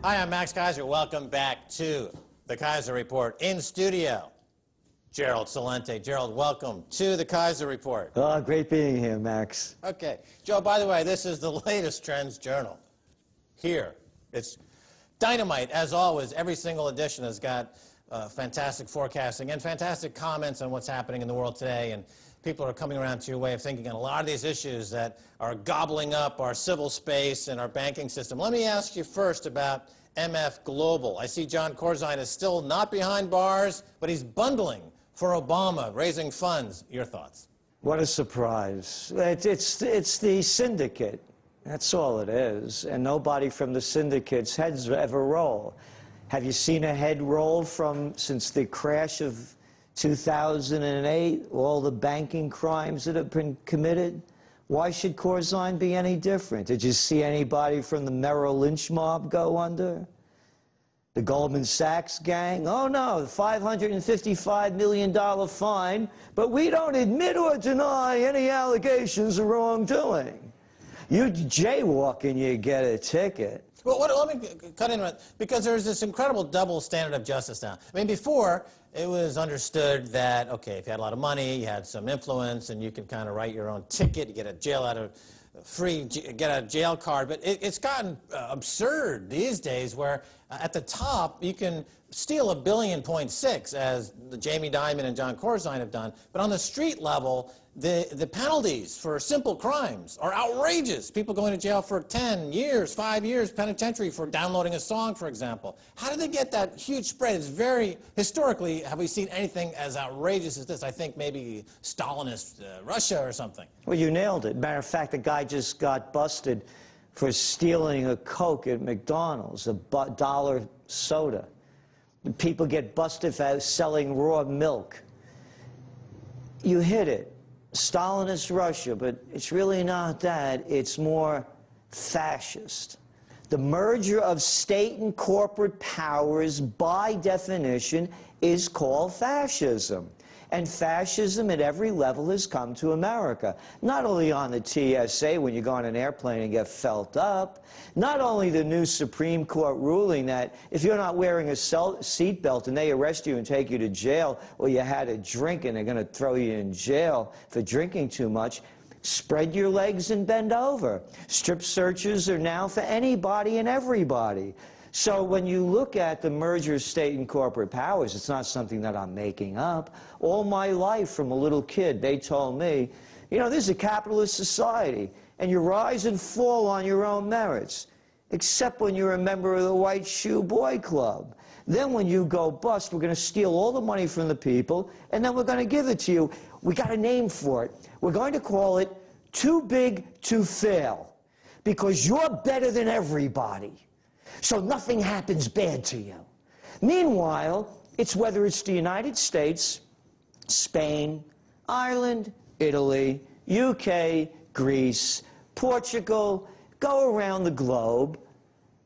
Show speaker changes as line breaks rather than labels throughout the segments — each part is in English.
Hi, I'm Max Keiser. Welcome back to the Keiser Report. In studio, Gerald Celente. Gerald, welcome to the Keiser Report.
Oh, great being here, Max.
Okay. Joe, by the way, this is the latest Trends Journal. Here. It's dynamite, as always. Every single edition has got fantastic forecasting and fantastic comments on what's happening in the world today. And people are coming around to your way of thinking on a lot of these issues that are gobbling up our civil space and our banking system. Let me ask you first about MF Global. I see John Corzine is still not behind bars, but he's bundling for Obama, raising funds. Your thoughts?
What a surprise. It's the syndicate. That's all it is. And nobody from the syndicate's heads ever roll. Have you seen a head roll since the crash of 2008, all the banking crimes that have been committed? Why should Corzine be any different? Did you see anybody from the Merrill Lynch mob go under? The Goldman Sachs gang? Oh no, the $555 million fine, but we don't admit or deny any allegations of wrongdoing. You jaywalk and you get a ticket.
Well, let me cut in, because there's this incredible double standard of justice now. I mean, before, it was understood that, okay, if you had a lot of money, you had some influence, and you could kind of write your own ticket, you get a get a jail card. But it's gotten absurd these days where at the top, you can steal $1.6 billion, as Jamie Dimon and John Corzine have done. But on the street level, the penalties for simple crimes are outrageous. People going to jail for 10 years, 5 years, penitentiary for downloading a song, for example. How did they get that huge spread? It's very, historically, have we seen anything as outrageous as this? I think maybe Stalinist Russia or something.
Well, you nailed it. Matter of fact, the guy just got busted for stealing a Coke at McDonald's, a dollar soda. People get busted for selling raw milk. You hit it. Stalinist Russia, but it's really not that. It's more fascist. The merger of state and corporate powers, by definition, is called fascism. And fascism at every level has come to America. Not only on the TSA when you go on an airplane and get felt up, not only the new Supreme Court ruling that if you're not wearing a seatbelt and they arrest you and take you to jail, or you had a drink and they're going to throw you in jail for drinking too much, spread your legs and bend over. Strip searches are now for anybody and everybody. So when you look at the merger of state and corporate powers, it's not something that I'm making up. All my life from a little kid, they told me, you know, this is a capitalist society, and you rise and fall on your own merits, except when you're a member of the White Shoe Boy Club. Then when you go bust, we're going to steal all the money from the people, and then we're going to give it to you. We got a name for it. We're going to call it Too Big to Fail, because you're better than everybody. So nothing happens bad to you. Meanwhile, whether it's the United States, Spain, Ireland, Italy, UK, Greece, Portugal, go around the globe.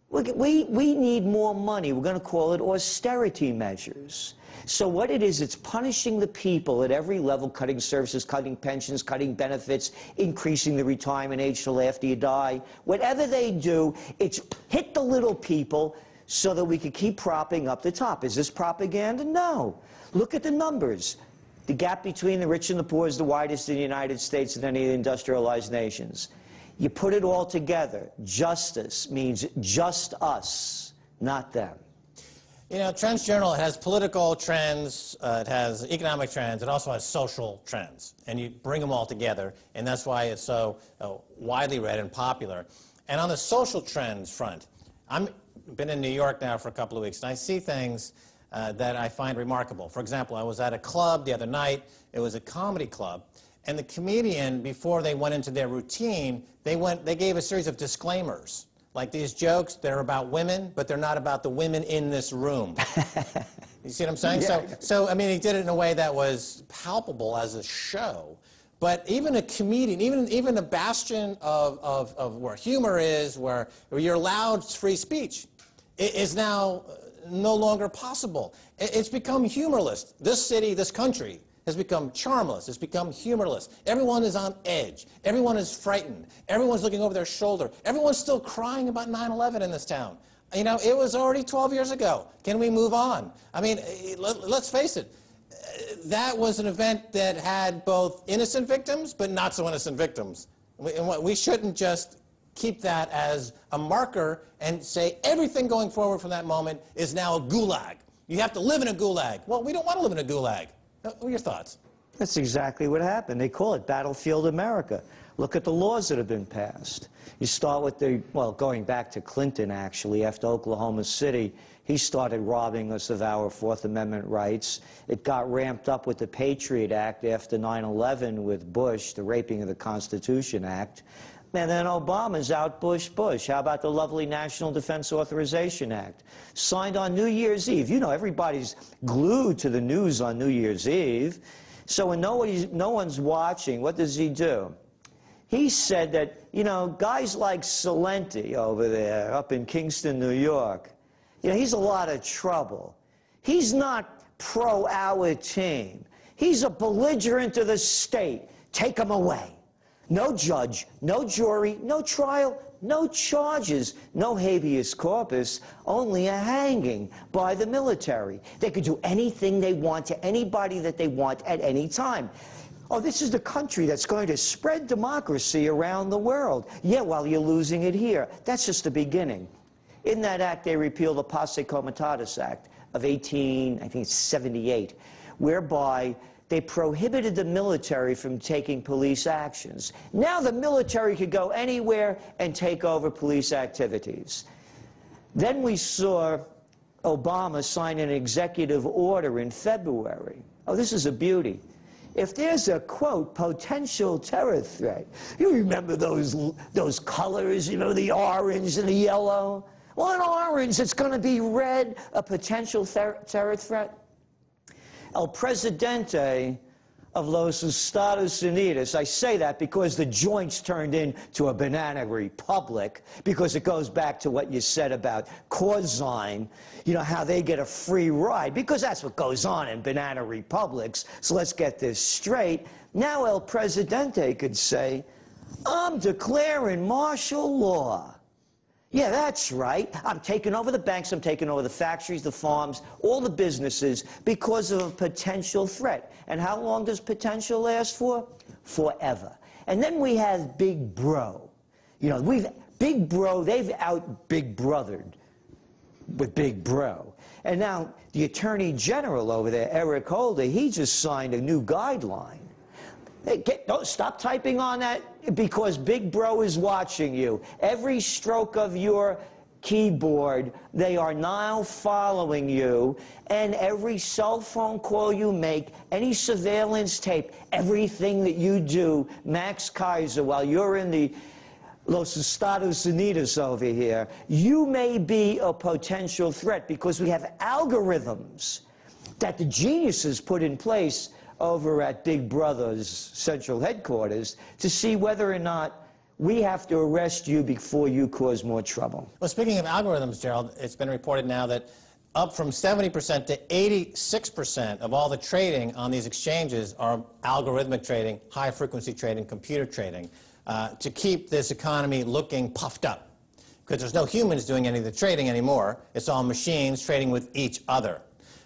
We need more money. We're going to call it austerity measures. So what it is, it's punishing the people at every level, cutting services, cutting pensions, cutting benefits, increasing the retirement age till after you die. Whatever they do, it's hit the little people so that we can keep propping up the top. Is this propaganda? No. Look at the numbers. The gap between the rich and the poor is the widest in the United States and any of the industrialized nations. You put it all together. Justice means just us, not them.
You know, Trends Journal has political trends, it has economic trends, it also has social trends. And you bring them all together, and that's why it's so widely read and popular. And on the social trends front, I've been in New York now for a couple of weeks, and I see things that I find remarkable. For example, I was at a club the other night. It was a comedy club. And the comedian, before they went into their routine, they gave a series of disclaimers. Like these jokes, they're about women, but they're not about the women in this room. You see what I'm saying?
Yeah.
So, I mean, he did it in a way that was palpable as a show. But even a comedian, even a bastion of where humor is, where you're allowed free speech, is now no longer possible. It's become humorless. This city, this country, has become charmless. It's become humorless. Everyone is on edge. Everyone is frightened. Everyone's looking over their shoulder. Everyone's still crying about 9/11 in this town. You know, it was already 12 years ago. Can we move on? I mean, let's face it. That was an event that had both innocent victims but not so innocent victims. We shouldn't just keep that as a marker and say everything going forward from that moment is now a gulag. You have to live in a gulag. Well, we don't want to live in a gulag. What are your thoughts?
That's exactly what happened. They call it Battlefield America. Look at the laws that have been passed. You start with the, well, going back to Clinton, actually, after Oklahoma City, he started robbing us of our Fourth Amendment rights. It got ramped up with the Patriot Act after 9/11 with Bush, the Raping of the Constitution Act. And then Obama's out Bush. How about the lovely National Defense Authorization Act? Signed on New Year's Eve. You know, everybody's glued to the news on New Year's Eve. So when no one's watching, what does he do? He said that, you know, guys like Celente over there, up in Kingston, New York, you know, he's a lot of trouble. He's not pro our team. He's a belligerent to the state. Take him away. No judge, no jury, no trial, no charges, no habeas corpus, only a hanging by the military. They could do anything they want to anybody that they want at any time. Oh, this is the country that's going to spread democracy around the world. Yeah, while you're losing it here. That's just the beginning. In that act, they repealed the Posse Comitatus Act of 1878, whereby they prohibited the military from taking police actions. Now the military could go anywhere and take over police activities. Then we saw Obama sign an executive order in February. Oh, this is a beauty. If there's a, quote, potential terror threat, you remember those colors, you know, the orange and the yellow? Well, in orange, it's going to be red, a potential terror threat. El Presidente of los Estados Unidos. I say that because the joint's turned into a banana republic, because it goes back to what you said about Corzine, you know, how they get a free ride, because that's what goes on in banana republics. So let's get this straight. Now El Presidente could say, I'm declaring martial law. Yeah, that's right. I'm taking over the banks, I'm taking over the factories, the farms, all the businesses because of a potential threat. And how long does potential last for? Forever. And then we have Big Bro. You know, Big Bro, they've out Big Brothered with Big Bro. And now the Attorney General over there, Eric Holder, he just signed a new guideline. Hey, don't stop typing on that, because Big Bro is watching you. Every stroke of your keyboard, they are now following you, and every cell phone call you make, any surveillance tape, everything that you do, Max Keiser, while you're in the Los Estados Unidos over here, you may be a potential threat, because we have algorithms that the geniuses put in place over at Big Brother's central headquarters to see whether or not we have to arrest you before you cause more trouble.
Well, speaking of algorithms, Gerald, it's been reported now that up from 70% to 86% of all the trading on these exchanges are algorithmic trading, high-frequency trading, computer trading, to keep this economy looking puffed up. Because there's no humans doing any of the trading anymore. It's all machines trading with each other.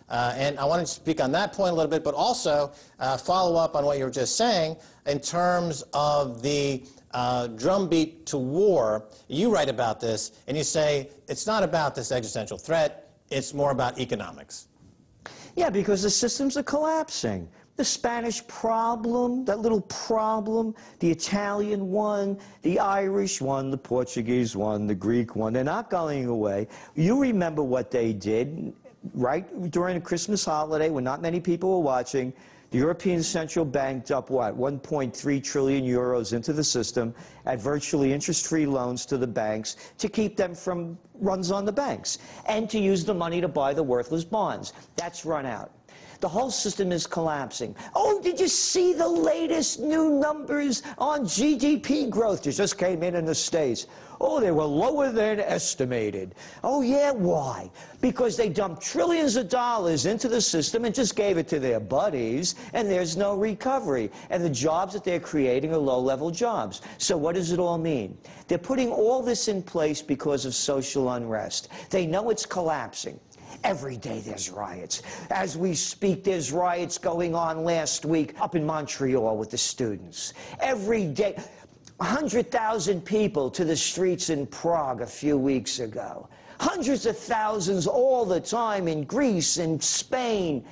And I wanted to speak on that point a little bit, but also follow up on what you were just saying in terms of the drumbeat to war. You write about this, and you say it's not about this existential threat, it's more about economics.
Yeah, because the systems are collapsing. The Spanish problem, that little problem, the Italian one, the Irish one, the Portuguese one, the Greek one, they're not going away. You remember what they did. Right during the Christmas holiday, when not many people were watching, the European Central Bank dumped, what, 1.3 trillion euros into the system at virtually interest-free loans to the banks to keep them from runs on the banks and to use the money to buy the worthless bonds. That's run out. The whole system is collapsing. Oh, did you see the latest new numbers on GDP growth? They just came in the States. Oh, they were lower than estimated. Oh, yeah, why? Because they dumped trillions of dollars into the system and just gave it to their buddies, and there's no recovery. And the jobs that they're creating are low-level jobs. So what does it all mean? They're putting all this in place because of social unrest. They know it's collapsing. Every day there's riots. As we speak, there's riots going on last week up in Montreal with the students. Every day. 100,000 people to the streets in Prague a few weeks ago. Hundreds of thousands all the time in Greece and Spain.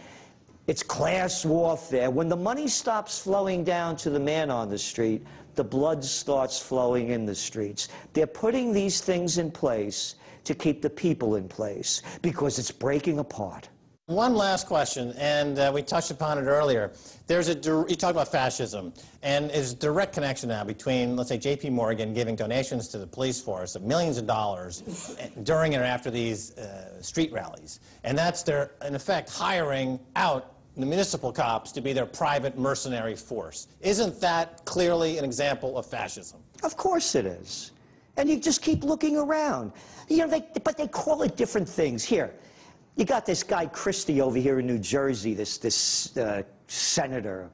It's class warfare. When the money stops flowing down to the man on the street, the blood starts flowing in the streets. They're putting these things in place to keep the people in place because it's breaking apart.
One last question, and we touched upon it earlier. You talk about fascism, and there's a direct connection now between, let's say, J.P. Morgan giving donations to the police force of millions of dollars during and after these street rallies. And that's their, in effect, hiring out the municipal cops to be their private mercenary force. Isn't that clearly an example of fascism? Of
course it is. And you just keep looking around. You know, but they call it different things. Here. You got this guy Christie over here in New Jersey, this senator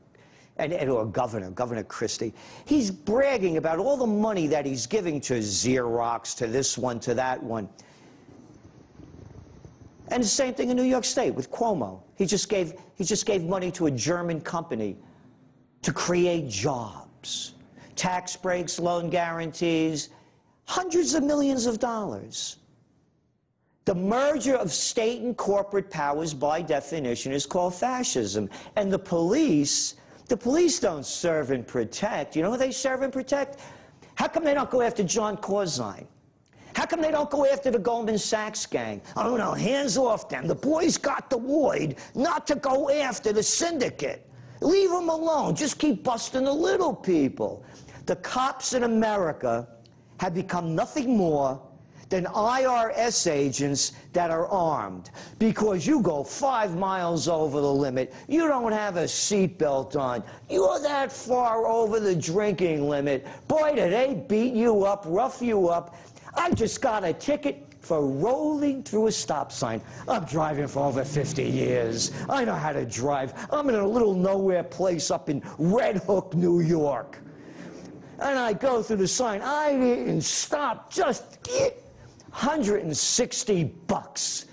or Governor Christie. He's bragging about all the money that he's giving to Xerox, to this one, to that one. And the same thing in New York State with Cuomo. He just gave money to a German company to create jobs, tax breaks, loan guarantees, hundreds of millions of dollars. The merger of state and corporate powers, by definition, is called fascism. And the police don't serve and protect. You know who they serve and protect? How come they don't go after John Corzine? How come they don't go after the Goldman Sachs gang? Oh, no, hands off them. The boys got the word not to go after the syndicate. Leave them alone. Just keep busting the little people. The cops in America have become nothing more than IRS agents that are armed. Because you go 5 miles over the limit, you don't have a seatbelt on, you're that far over the drinking limit, boy, do they beat you up, rough you up. I just got a ticket for rolling through a stop sign. I'm driving for over 50 years. I know how to drive. I'm in a little nowhere place up in Red Hook, New York. And I go through the sign. I didn't stop, just $160.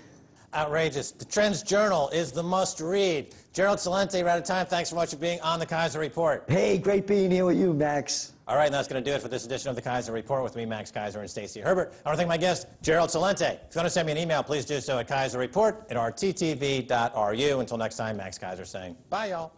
Outrageous. The Trends Journal is the must-read. Gerald Celente, we're out of time. Thanks so much for being on the Keiser Report.
Hey, great being here with you, Max.
All right, and that's going to do it for this edition of the Keiser Report with me, Max Keiser, and Stacey Herbert. I want to thank my guest, Gerald Celente. If you want to send me an email, please do so at keiserreport@rttv.ru. Until next time, Max Keiser saying bye, y'all.